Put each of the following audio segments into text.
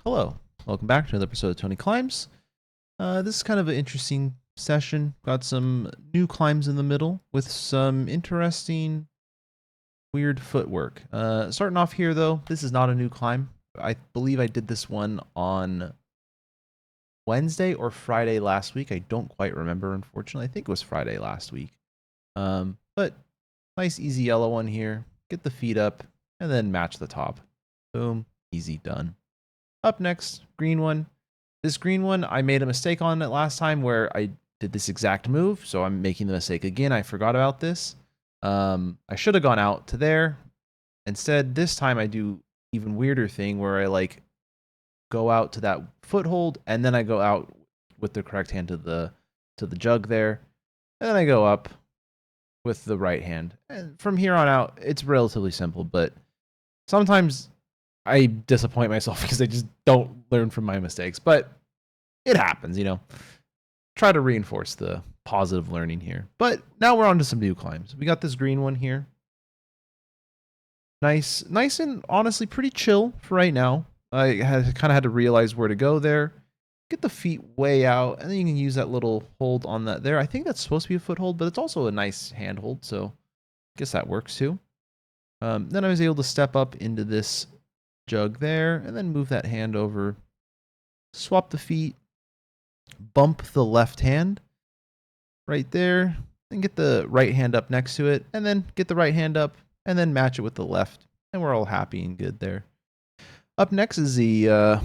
Hello, welcome back to another episode of Tony Climbs. This is kind of an interesting session. Got some new climbs in the middle with some interesting, weird footwork. Starting off here though, this is not a new climb. I believe I did this one on Wednesday or Friday last week. I don't quite remember, unfortunately. I think it was Friday last week. But nice easy yellow one here. Get the feet up and then match the top. Boom, easy, done. Up next, green one. This green one, I made a mistake on it last time where I did this exact move, so I'm making the mistake again. I forgot about this. I should have gone out to there. Instead, this time I do even weirder thing where I like go out to that foothold and then I go out with the correct hand to the jug there. And then I go up with the right hand. And from here on out, it's relatively simple, but sometimes I disappoint myself because I just don't learn from my mistakes, but it happens, you know. Try to reinforce the positive learning here. But now we're on to some new climbs. We got this green one here. Nice and honestly pretty chill for right now. I kind of had to realize where to go there. Get the feet way out, and then you can use that little hold on that there. I think that's supposed to be a foothold, but it's also a nice handhold, so I guess that works too. Then I was able to step up into this jug there, and then move that hand over. Swap the feet. Bump the left hand right there, and get the right hand up next to it, and then get the right hand up, and then match it with the left, and we're all happy and good there. Up next is the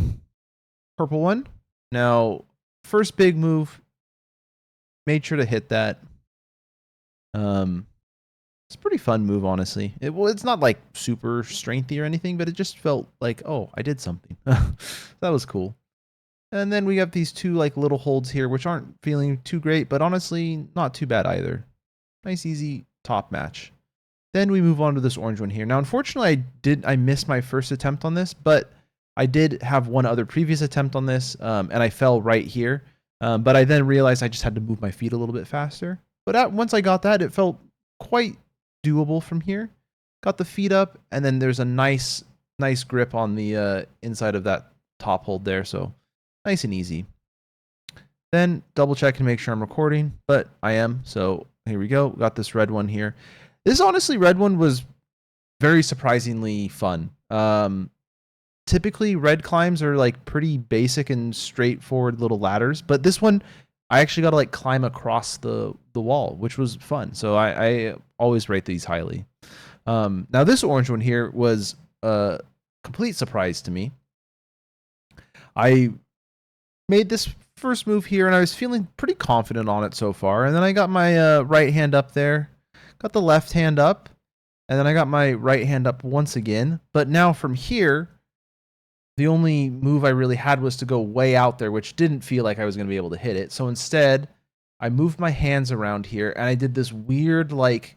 purple one. Now, first big move, made sure to hit that. It's a pretty fun move, honestly. It's not like super strengthy or anything, but it just felt like, oh, I did something. That was cool. And then we have these two like little holds here, which aren't feeling too great, but honestly, not too bad either. Nice, easy top match. Then we move on to this orange one here. Now, unfortunately, I missed my first attempt on this, but I did have one other previous attempt on this, and I fell right here. But I then realized I just had to move my feet a little bit faster. But once I got that, it felt quite doable from here. Got the feet up, and then there's a nice grip on the inside of that top hold there, so nice and easy. Then double check and make sure I'm recording, but I am, so here we go. Got this red one here. This honestly red one was very surprisingly fun. Typically red climbs are like pretty basic and straightforward little ladders, but this one I actually got to like climb across the wall, which was fun. So I always rate these highly. Now this orange one here was a complete surprise to me. I made this first move here and I was feeling pretty confident on it so far. And then I got my right hand up there, got the left hand up, and then I got my right hand up once again. But now from here, the only move I really had was to go way out there, which didn't feel like I was going to be able to hit it. So instead, I moved my hands around here and I did this weird like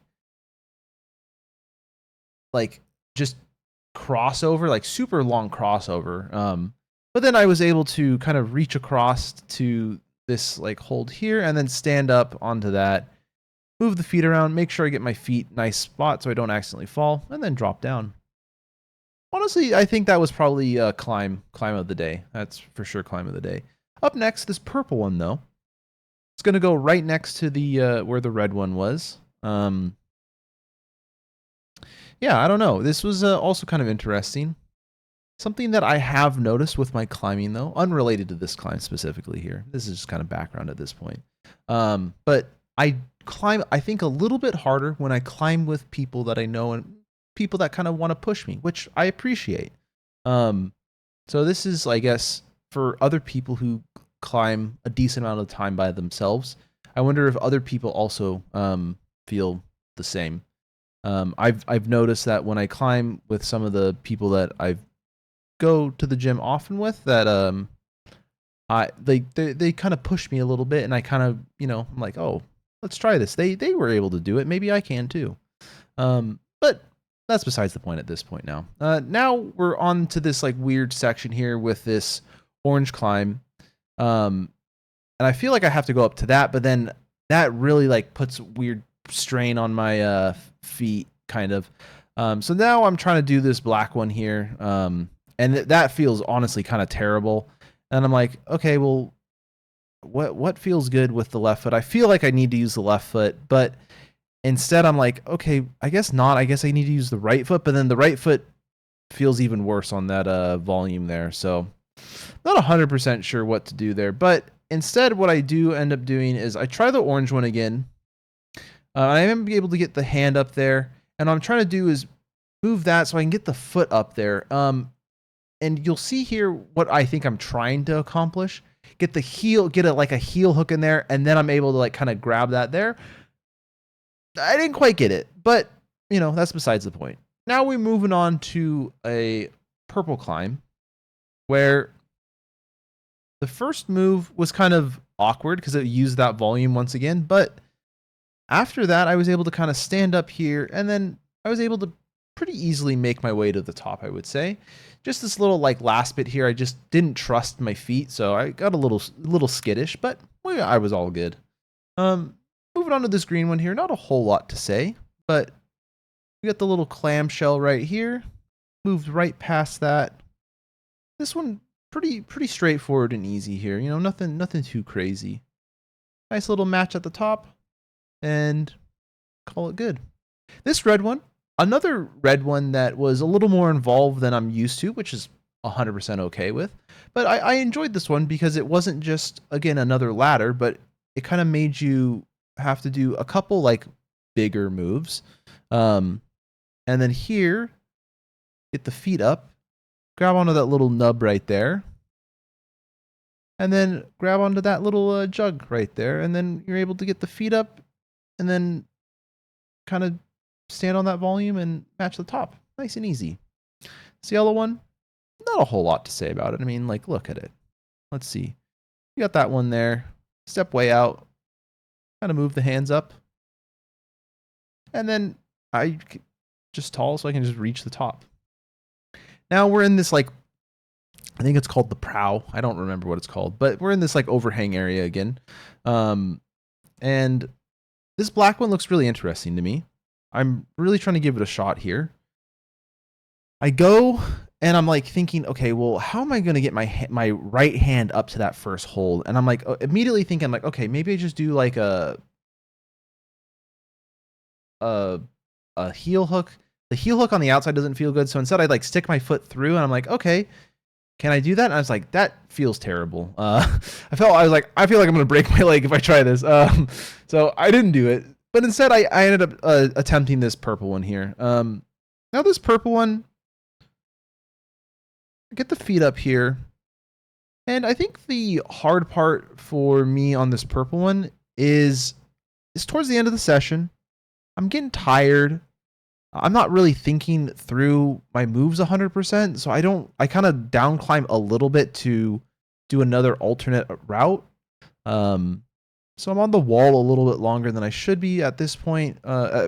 just crossover, like super long crossover. But then I was able to kind of reach across to this like hold here and then stand up onto that, move the feet around, make sure I get my feet nice spot so I don't accidentally fall, and then drop down. Honestly, I think that was probably a climb of the day. That's for sure climb of the day. Up next, this purple one though. It's going to go right next to the where the red one was. Yeah, I don't know. This was also kind of interesting. Something that I have noticed with my climbing though, unrelated to this climb specifically here. This is just kind of background at this point. But I climb, I think, a little bit harder when I climb with people that I know and people that kind of want to push me, which I appreciate. So this is, I guess, for other people who climb a decent amount of time by themselves. I wonder if other people also feel the same. I've noticed that when I climb with some of the people that I go to the gym often with, that they kind of push me a little bit, and I kind of, you know, I'm like, oh, let's try this. They were able to do it. Maybe I can too. But that's besides the point at this point now. Now we're on to this like weird section here with this orange climb. And I feel like I have to go up to that, but then that really like puts weird strain on my feet kind of. So now I'm trying to do this black one here. And that feels honestly kind of terrible. And I'm like, okay, well, what feels good with the left foot? I feel like I need to use the left foot, but instead I'm like, okay, I guess not. I guess I need to use the right foot, but then the right foot feels even worse on that volume there. So not 100% sure what to do there, but instead what I do end up doing is I try the orange one again. I am able to get the hand up there, and what I'm trying to do is move that so I can get the foot up there. And you'll see here what I think I'm trying to accomplish. Get the heel, get like a heel hook in there, and then I'm able to like kind of grab that there. I didn't quite get it, but that's besides the point. Now we're moving on to a purple climb, where the first move was kind of awkward because it used that volume once again, but after that I was able to kind of stand up here, and then I was able to pretty easily make my way to the top, I would say. Just this little like last bit here, I just didn't trust my feet, so I got a little skittish, but I was all good. Moving on to this green one here, not a whole lot to say, but we got the little clamshell right here. Moved right past that. This one pretty straightforward and easy here. Nothing too crazy. Nice little match at the top, and call it good. This red one, another red one that was a little more involved than I'm used to, which is 100% okay with. But I enjoyed this one because it wasn't just, again, another ladder, but it kind of made you have to do a couple like bigger moves. And then here, get the feet up, grab onto that little nub right there, and then grab onto that little jug right there, and then you're able to get the feet up, and then kind of stand on that volume and match the top. Nice and easy. This yellow one, not a whole lot to say about it. I mean, like, look at it. Let's see. You got that one there. Step way out. Kind of move the hands up. And then I just tall so I can just reach the top. Now we're in this like, I think it's called the prow. I don't remember what it's called, but we're in this like overhang area again. And this black one looks really interesting to me. I'm really trying to give it a shot here. I go and I'm like thinking, okay, well, how am I going to get my right hand up to that first hold? And I'm like immediately thinking like, okay, maybe I just do like a heel hook. The heel hook on the outside doesn't feel good, so instead I like stick my foot through, and I'm like, okay, can I do that? And I was like, that feels terrible. I feel like I'm gonna break my leg if I try this. So I didn't do it, but instead I ended up attempting this purple one here. Now this purple one, get the feet up here, and I think the hard part for me on this purple one is towards the end of the session. I'm getting tired. I'm not really thinking through my moves 100%, so I kind of down climb a little bit to do another alternate route. So I'm on the wall a little bit longer than I should be at this point,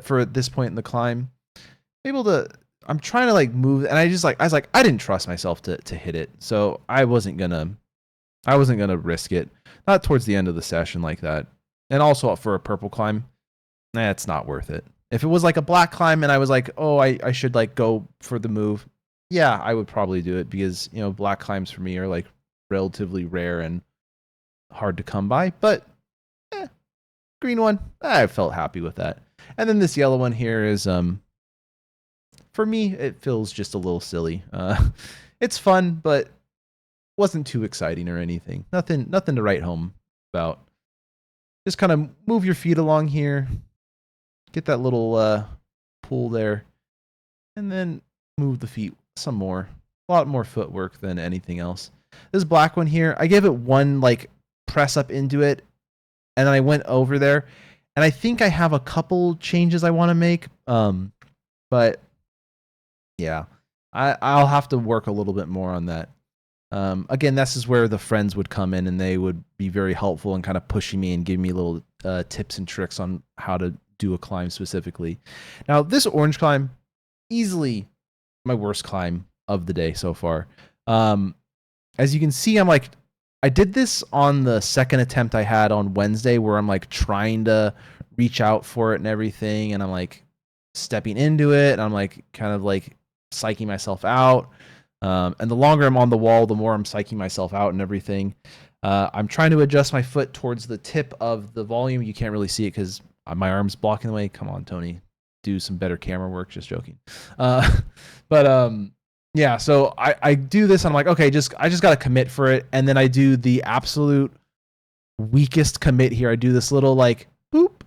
for this point in the climb. I'm trying to like move, and I was like, I didn't trust myself to hit it, so I wasn't gonna risk it. Not towards the end of the session like that. And also for a purple climb, it's not worth it. If it was like a black climb and I was like, oh, I should like go for the move, yeah, I would probably do it because black climbs for me are like relatively rare and hard to come by. But green one, I felt happy with that. And then this yellow one here is for me, it feels just a little silly. It's fun, but wasn't too exciting or anything. Nothing to write home about. Just kind of move your feet along here. Get that little pull there. And then move the feet some more. A lot more footwork than anything else. This black one here, I gave it one like press up into it. And then I went over there. And I think I have a couple changes I want to make. But yeah, I'll have to work a little bit more on that. Again, this is where the friends would come in and they would be very helpful and kind of pushing me and giving me little tips and tricks on how to do a climb specifically. Now, this orange climb, easily my worst climb of the day so far. As you can see, I did this on the second attempt I had on Wednesday where I'm like trying to reach out for it and everything. And I'm like stepping into it and I'm like kind of like psyching myself out. And the longer I'm on the wall, the more I'm psyching myself out and everything. I'm trying to adjust my foot towards the tip of the volume. You can't really see it because my arm's blocking the way. Come on, Tony, do some better camera work. Just joking. But yeah, so I do this. And I'm like, okay, I just got to commit for it. And then I do the absolute weakest commit here. I do this little like boop.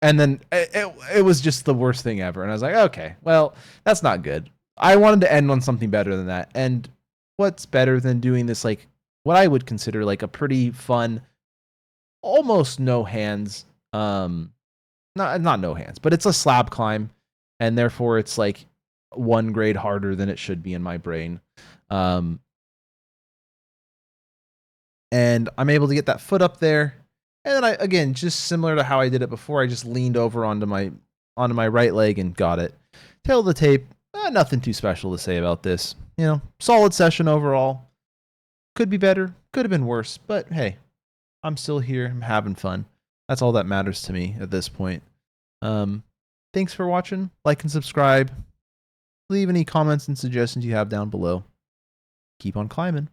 And then it was just the worst thing ever. And I was like, okay, well, that's not good. I wanted to end on something better than that. And what's better than doing this, like, what I would consider like a pretty fun, almost no hands, not no hands, but it's a slab climb. And therefore it's like 1 grade harder than it should be in my brain. And I'm able to get that foot up there. And then I, again, just similar to how I did it before, I just leaned over onto my right leg and got it. Tail of the tape, nothing too special to say about this. You know, solid session overall. Could be better, could have been worse, but hey, I'm still here, I'm having fun. That's all that matters to me at this point. Thanks for watching, like and subscribe. Leave any comments and suggestions you have down below. Keep on climbing.